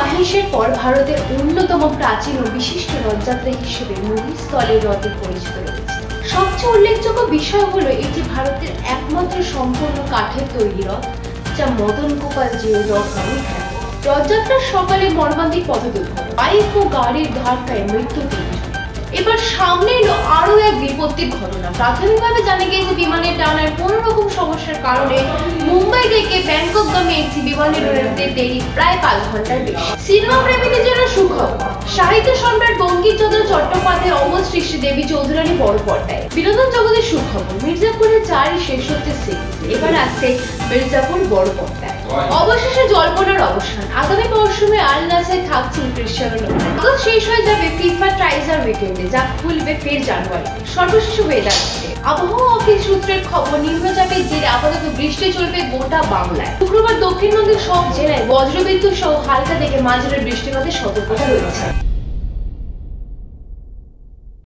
মাহেশের পর ভারতের অন্যতম প্রাচীন ও বিশিষ্ট রথযাত্রা হিসেবে নদীস্থলের রথের পরিচিত রয়েছে। সবচেয়ে উল্লেখযোগ্য বিষয় হলো এটি ভারতের একমাত্র সম্পূর্ণ কাঠের তৈরি রথ, যা মদন গোপাল জিউ রথ নামে খ্যাত। রথযাত্রার সকালে মর্মান্তিক পথ দুর্ঘটনা, বাইক ও গাড়ির ধাক্কায় মৃত্যু 3 জন। এবার সামনে এলো আরো এক বিপত্তির ঘটনা। প্রাথমিকভাবে জানা গিয়েছে বিমানের ডানার কোনো রকম সমস্যার কারণে মুম্বাই থেকে ব্যাংককগামী একটি বিমানের উড়াতে দেরি প্রায় 5 ঘন্টার বেশি। সিনেমা প্রেমীদের জন্য সুখবর, সাহিত্য সম্রাট বঙ্কিমচন্দ্র চট্টোপাধ্যায়ের অমর সৃষ্টি দেবী চৌধুরানী বড় পর্দায়। বিনোদন জগতের সুখবর, মির্জাপুরের 4ই শেষ হচ্ছে সিরিজ, এবার আসছে মির্জাপুর বড় পর্দায়। অবশেষে জল্পনার অবসান, আগামী মরশুমে আল নাসের থাকছেন ক্রিশ্চিয়ানো রোনালদো। শেষ হয়ে যাবে ফিফা ট্রাইজার উইকেন্ডে, যা খুলবে ফের জানুয়ারি। সর্বশেষ ওয়েদার আপডেট, আবহাওয়া অফিস সূত্রের খবর, নিম্নচাপের জেরে আপাতত বৃষ্টি চলবে গোটা বাংলায়। শুক্রবার দক্ষিণবঙ্গের সব জেলায় বজ্রবিদ্যুৎ সহ হালকা থেকে মাঝারি বৃষ্টিপাতের সতর্কতা রয়েছে।